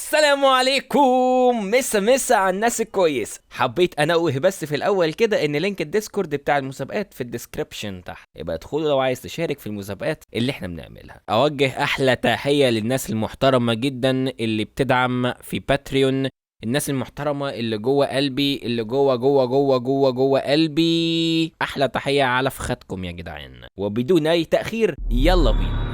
السلام عليكم. مسا على الناس الكويس. حبيت انوه بس في الاول كده ان لينك الديسكورد بتاع المسابقات في الديسكريبشن تحت، يبقى ادخلوا لو عايز تشارك في المسابقات اللي احنا بنعملها. اوجه احلى تحية للناس المحترمة جدا اللي بتدعم في باتريون، الناس المحترمة اللي جوه قلبي، اللي جوه قلبي. احلى تحية على فخدكم يا جدعان. وبدون اي تأخير يلا بينا.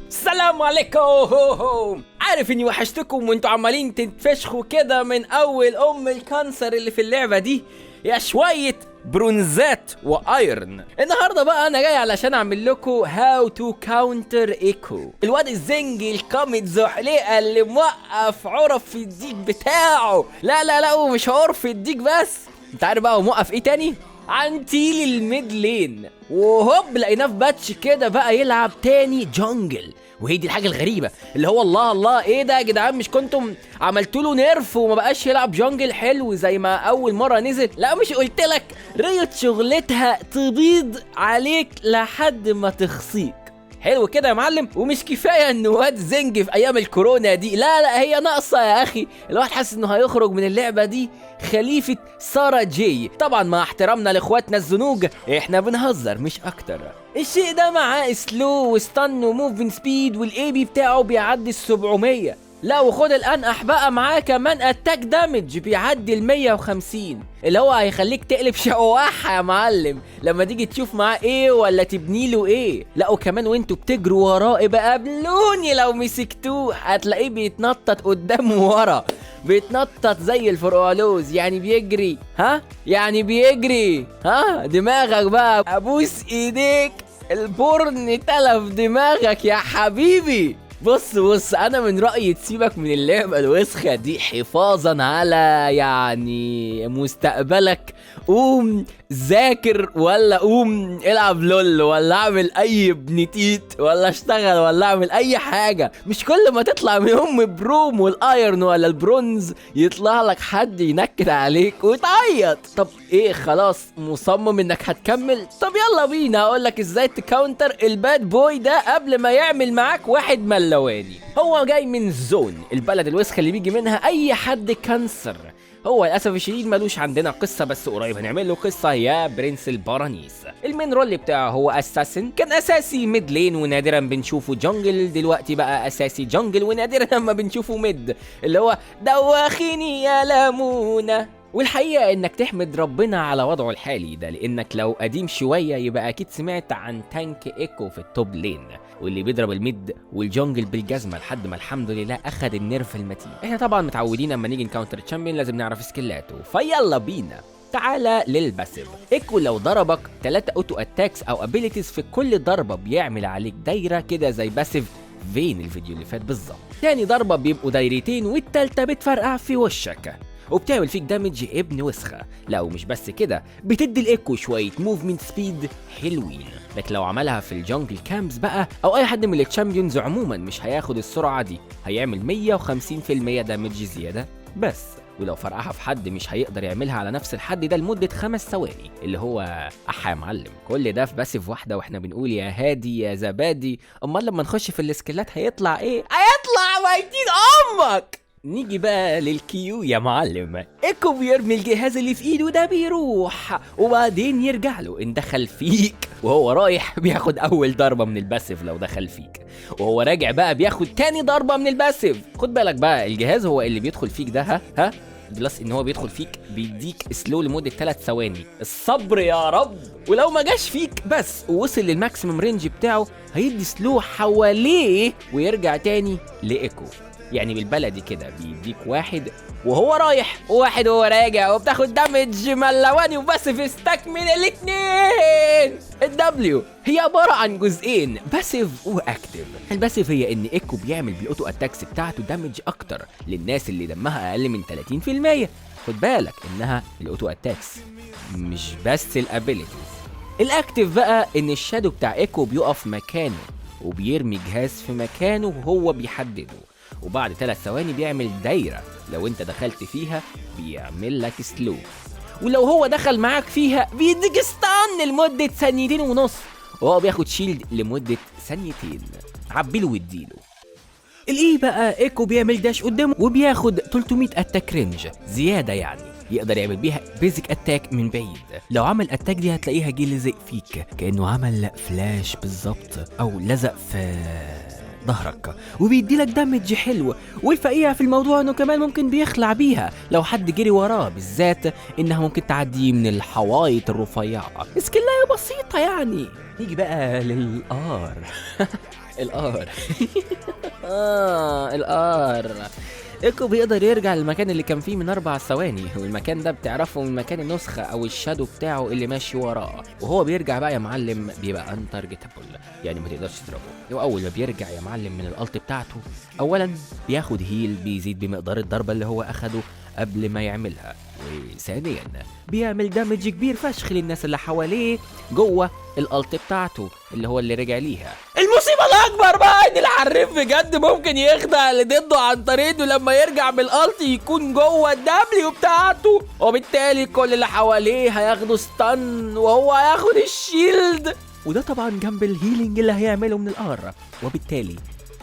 السلام عليكم. عارف اني وحشتكم وانتوا عمالين تنتفشخوا كده من اول الكانسر اللي في اللعبة دي يا شوية برونزات وايرن. النهارده بقى انا جاي علشان اعمل لكم هاو تو كاونتر ايكو. الواد الزنجي الكامت زحليقه اللي موقف عرف الديك بتاعه. لا ومش عرف الديك بس، انت عارف بقى هو موقف ايه تاني؟ عنتيل الميد لين. وهوب لقيناه في باتش كده بقى يلعب تاني جونجل. وهي دي الحاجه الغريبه اللي هو الله ايه ده يا جدعان؟ مش كنتم عملتوا له نيرف وما بقاش يلعب جونجل حلو زي ما اول مره نزل؟ لا مش قلت لك ريوت شغلتها تبيض عليك لحد ما تخصيك. حلو كده يا معلم. ومش كفايه ان واد زنج في ايام الكورونا دي، لا هي ناقصه يا اخي. الواحد حاسس انه هيخرج من اللعبه دي خليفه سارة جي. طبعا مع احترامنا لاخواتنا الزنوج، احنا بنهزر مش اكتر. الشيء ده معاه سلو وستان وموفين سبيد والاي بي بتاعه بيعدي ال700. لا وخد الانقح بقى معاه كمان اتاك دامج بيعدي ال150، اللي هو هيخليك تقلب شقواحة يا معلم لما تيجي تشوف معاه ايه ولا تبني له ايه. لا وكمان وانتوا بتجروا وراه بقى قابلوني لو مسكتوه هتلاقيه بيتنطط قدام وورا، بيتنطط زي الفرقالوز. يعني بيجري دماغك بقى ابوس ايديك البورن تلف دماغك يا حبيبي. بص انا من رأيي تسيبك من اللعبة الوسخة دي حفاظا على يعني مستقبلك. قوم ذاكر ولا قوم العب لول ولا اعمل اي بنتيت ولا اشتغل ولا اعمل اي حاجة. مش كل ما تطلع من بروم والايرن ولا البرونز يطلع لك حد ينكد عليك وتعيط. طب ايه خلاص مصمم انك هتكمل؟ طب يلا بينا اقولك ازاي تكاونتر الباد بوي ده قبل ما يعمل معاك واحد ملواني. هو جاي من زون، البلد الوسخة اللي بيجي منها اي حد كانسر. هو للاسف الشديد ملوش عندنا قصه، بس قريب هنعمل له قصه يا برنس البارانيس. المين رول بتاعه هو اساسن، كان اساسي ميد لين ونادرا بنشوفه جونجل، دلوقتي بقى اساسي جونجل ونادرا ما بنشوفه ميد، اللي هو دواخيني يا لمونه. والحقيقة انك تحمد ربنا على وضعه الحالي ده، لانك لو قديم شوية يبقى اكيد سمعت عن تانك ايكو في التوب لين، واللي بيضرب الميد والجونجل بالجزمة لحد ما الحمد لله اخد النيرف المتين. احنا طبعا متعودين اما نيجي نكاونتر تشامبيون لازم نعرف سكيلاته، فيلا بينا. تعالى للباسيف. ايكو لو ضربك 3 اوتو اتاكس او ابيليتيز في كل ضربة بيعمل عليك دايرة كده زي باسيف فين الفيديو اللي فات بالظبط. تاني ضربة بيبقوا دايرتين والتالتة بتفرقع في وشك وبتعمل فيك دامج ابن وسخه. لا ومش بس كده، بتدي الايكو شويه موفمنت سبيد حلوين. لكن لو عملها في الجونجل كامبس بقى او اي حد من التشامبيونز عموما مش هياخد السرعه دي، هيعمل 150% دامج زياده بس. ولو فرقعها في حد مش هيقدر يعملها على نفس الحد ده لمده 5 ثواني، اللي هو احا يا معلم. كل ده في باسيف واحده واحنا بنقول يا هادي يا زبادي. امال لما نخش في السكيلات هيطلع ايه؟ هيطلع ميتين امك. نيجي بقى للكيو يا معلم. ايكو بيرمي الجهاز اللي في ايده ده بيروح وبعدين يرجع له ان دخل فيك، وهو رايح بياخد اول ضربة من الباسيف لو دخل فيك، وهو راجع بقى بياخد تاني ضربة من الباسيف. خد بالك بقى الجهاز هو اللي بيدخل فيك ده ها بلس ان هو بيدخل فيك بيديك سلو لمدة 3 ثواني. الصبر يا رب. ولو ما جاش فيك بس ووصل للماكسيمم رينج بتاعه هيدي سلو حواليه ويرجع تاني لايكو. يعني بالبلدي كده بيديك واحد وهو رايح وواحد وهو راجع، وبتاخد دامج ملواني وباسيف استكمل الاتنين. الدبليو هي عبارة عن جزئين، باسيف واكتف. الباسيف هي ان ايكو بيعمل بالاوتو اتاكس بتاعته دامج اكتر للناس اللي دمها اقل من 30%. خد بالك انها الاوتو اتاكس مش بس الابيليتيز. الاكتف بقى ان الشادو بتاع ايكو بيقف مكانه وبيرمي جهاز في مكانه وهو بيحدده، وبعد 3 ثواني بيعمل دايرة، لو انت دخلت فيها بيعمل لك سلو. ولو هو دخل معاك فيها بيديك ستان لمدة 2.5 ثانية، وهو بياخد شيلد لمدة 2 ثانية. عبيله واديله. الايه بقى ايكو بيعمل داش قدامه وبياخد 300 اتاك رينج زيادة، يعني يقدر يعمل بيها بيزك اتاك من بعيد. لو عمل اتاك دي هتلاقيها جه لزق فيك كأنه عمل فلاش بالظبط، او لزق في ظهرك، وبيدي لك دامج حلو. والفقيع في الموضوع انه كمان ممكن بيخلع بيها لو حد جري وراه، بالذات انها ممكن تعدي من الحوايط الرفيعه. سكلايه بسيطه يعني. نيجي بقى للار. الار. الار. ايكو بيقدر يرجع للمكان اللي كان فيه من 4 ثواني، والمكان ده بتعرفه من مكان النسخة او الشادو بتاعه اللي ماشي وراه. وهو بيرجع بقى يا معلم بيبقى انتارجتابل، يعني ما تقدرش تضربه. واول ما بيرجع يا معلم من الالت بتاعته، اولا بياخد هيل بيزيد بمقدار الضربة اللي هو اخده قبل ما يعملها، وثانيا بيعمل دامج كبير فشخ للناس اللي حواليه جوه الالت بتاعته اللي هو اللي رجع ليها. المصيبه الاكبر بقى ان الحريف بجد ممكن يخدع اللي ضده عن طريق انه لما يرجع بالالت يكون جوه الدبليو بتاعته، وبالتالي كل اللي حواليه هياخدوا ستان وهو هياخد الشيلد، وده طبعا جنب الهيلينج اللي هيعمله من الار. وبالتالي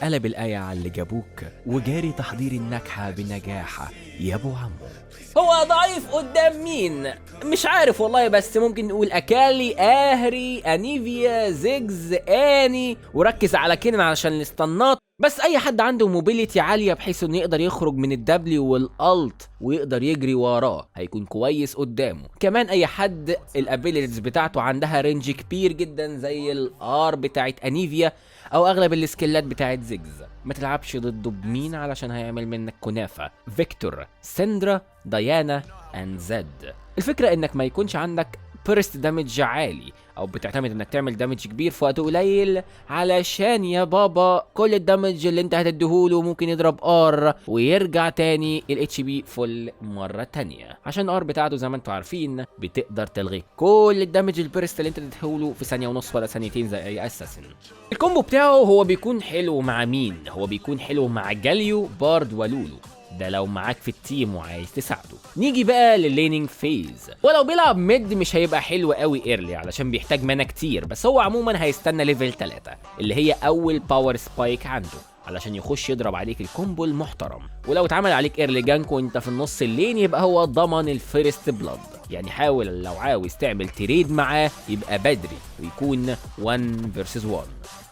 قلب الآية على اللي جابوك وجاري تحضير النجحة بنجاحة يا ابو عمو. هو ضعيف قدام مين؟ مش عارف والله، بس ممكن نقول اكالي، اهري، انيفيا، زيجز، اني، وركز على كينن علشان الاستنات. بس اي حد عنده موبيليتي عاليه بحيث انه يقدر يخرج من الدبليو والالت ويقدر يجري وراه هيكون كويس قدامه. كمان اي حد الابيليتيز بتاعته عندها رينج كبير جدا زي الار بتاعت انيفيا او اغلب السكيلات بتاعت زيجز، ما تلعبش ضده بمين علشان هيعمل منك كنافه. فيكتور، سندرا، ديانا، اند زد. الفكره انك ما يكونش عندك بيرست دامج عالي، او بتعتمد انك تعمل دامج كبير في وقت قليل، علشان يا بابا كل الدامج اللي انت هتديهوله ممكن يضرب ار ويرجع تاني الاتش بي فل مره تانية، عشان ار بتاعته زي ما انتم عارفين بتقدر تلغي كل الدامج البيرست اللي انت اديتهوله في 1.5 ثانية ولا 2 ثانية زي اي اساسن. الكومبو بتاعه هو بيكون حلو مع مين؟ هو بيكون حلو مع جاليو، بارد، ولولو، ده لو معاك في التيم وعايز تساعده. نيجي بقى لللينينج فيز. ولو بيلعب ميد مش هيبقى حلو قوي ايرلي علشان بيحتاج مانا كتير، بس هو عموما هيستنى ليفل 3 اللي هي اول باور سبايك عنده علشان يخش يضرب عليك الكومبو المحترم. ولو اتعمل عليك ايرلي جانك وانت في النص اللين يبقى هو ضمن الفيرست بلاد. يعني حاول لو عاوز تعمل تريد معاه يبقى بدري ويكون 1 vs 1،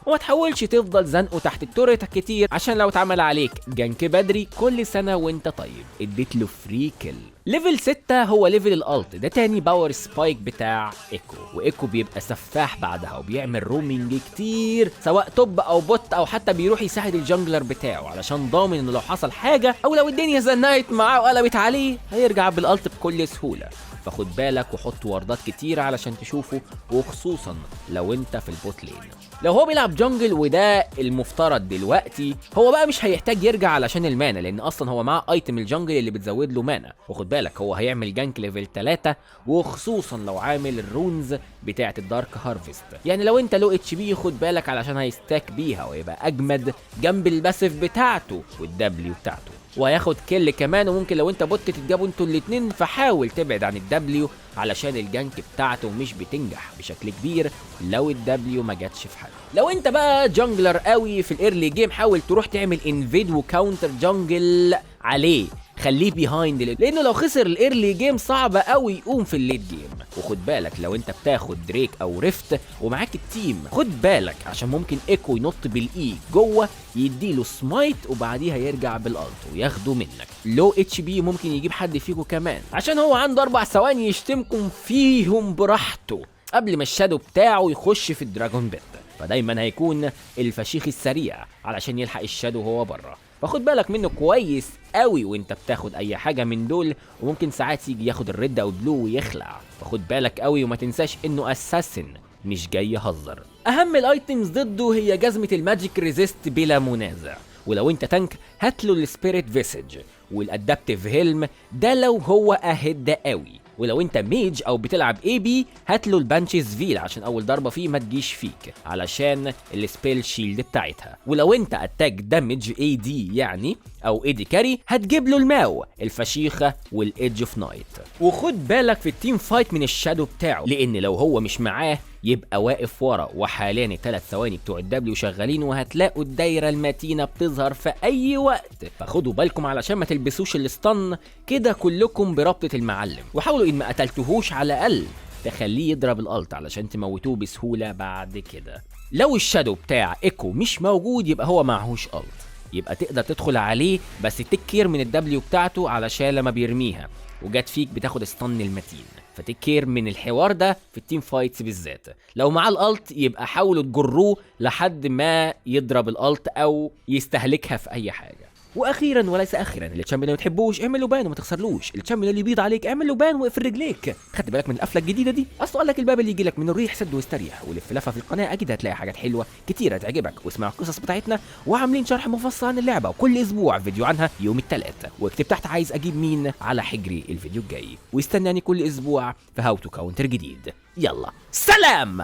وما تحاولش تفضل زنقه تحت التورت كتير عشان لو اتعمل عليك جنك بدري كل سنه وانت طيب اديت له فري كيل. ليفل 6 هو ليفل الالت، ده تاني باور سبايك بتاع ايكو، وايكو بيبقى سفاح بعدها وبيعمل رومينج كتير سواء توب او بوت، او حتى بيروح يساعد الجنجلر بتاعه علشان ضامن انه لو حصل حاجه او لو الدنيا زنقت معاه وقلبت عليه هيرجع بالالت بكل سهوله. فخد بالك وحط وردات كتير علشان تشوفه، وخصوصا لو انت في البوت لين. لو هو بيلعب جنجل وده المفترض دلوقتي، هو بقى مش هيحتاج يرجع علشان المانا، لان اصلا هو معاه ايتم الجنجل اللي بتزود له مانا. وخد بالك هو هيعمل جانك ليفل 3، وخصوصا لو عامل الرونز بتاعه الدارك هارفست. يعني لو انت لو اتش بي خد بالك علشان هيستاك بيها ويبقى اجمد جنب الباسيف بتاعته والدبليو بتاعته، وهياخد كل كمان. وممكن لو انت بوت تتجابوا انتوا الاتنين، فحاول تبعد عن الدبليو علشان الجانك بتاعته مش بتنجح بشكل كبير لو الدبليو ما جاتش في حل. لو انت بقى جانجلر قوي في الايرلي جيم حاول تروح تعمل انفيد وكاونتر جانجل عليه، خليه بيهايند، لانه لو خسر الايرلي جيم صعب قوي يقوم في الليت جيم. وخد بالك لو انت بتاخد دريك او ريفت ومعاك التيم، خد بالك عشان ممكن ايكو ينط بالاي جوه يديله سمايت وبعديها يرجع بالالت وياخده منك. لو اتش بي ممكن يجيب حد فيكم كمان عشان هو عنده 4 ثواني يشتمكم فيهم براحته قبل ما الشادو بتاعه يخش في الدراجون بيت، فدايما هيكون الفشيخ السريع علشان يلحق الشادو وهو بره. فخد بالك منه كويس قوي وانت بتاخد اي حاجه من دول، وممكن ساعات يجي ياخد الريد او البلو ويخلع. فخد بالك قوي وما تنساش انه اساسن مش جاي يهزر. اهم الايتمز ضده هي جزمه الماجيك ريزيست بلا منازع، ولو انت تانك هاتله السبيريت فيسج والادابتيف هيلم ده لو هو اهد قوي، ولو انت ميج او بتلعب اي بي هاتله البانشيز فيل عشان اول ضربه فيه ما تجيش فيك علشان السبيل شيلد بتاعتها. ولو انت اتاك دامج اي دي يعني او ايدي كاري هتجيب له الماو الفشيخه والايدج اوف نايت. وخد بالك في التيم فايت من الشادو بتاعه، لان لو هو مش معاه يبقى واقف ورا، وحاليا ال3 ثواني بتوع الدبليو شغالين، وهتلاقوا الدايره المتينه بتظهر في اي وقت، فخدوا بالكم علشان ما تلبسوش الستان كده كلكم بربطه المعلم. وحاولوا ان ما قتلتوهوش على الاقل تخليه يضرب الالت علشان تموتوه بسهوله بعد كده. لو الشادو بتاع ايكو مش موجود يبقى هو معهوش الت، يبقى تقدر تدخل عليه بس تيك كير من الدبليو بتاعته علشان لما بيرميها وجات فيك بتاخد ستان المتين، فتيك كير من الحوار ده في التيم فايتس بالذات. لو معاه الالت يبقى حاولوا تجروه لحد ما يضرب الالت او يستهلكها في اي حاجه. واخيرا وليس اخرا، التشامبيون اللي ما تحبوش اعمل له بان وما تخسرلوش، التشامبيون اللي بيض عليك اعمل له بان واقفل رجليك. خدت بالك من القفله الجديده دي؟ اصل قال لك الباب اللي يجي لك من الريح سد واستريح، ولف لفه في القناه اكيد هتلاقي حاجات حلوه كتيره تعجبك. واسمع القصص بتاعتنا، وعاملين شرح مفصل عن اللعبه وكل اسبوع فيديو عنها يوم الثلاث. واكتب تحت عايز اجيب مين على حجري الفيديو الجاي، واستناني كل اسبوع في هاو تو كاونتر جديد. يلا سلام.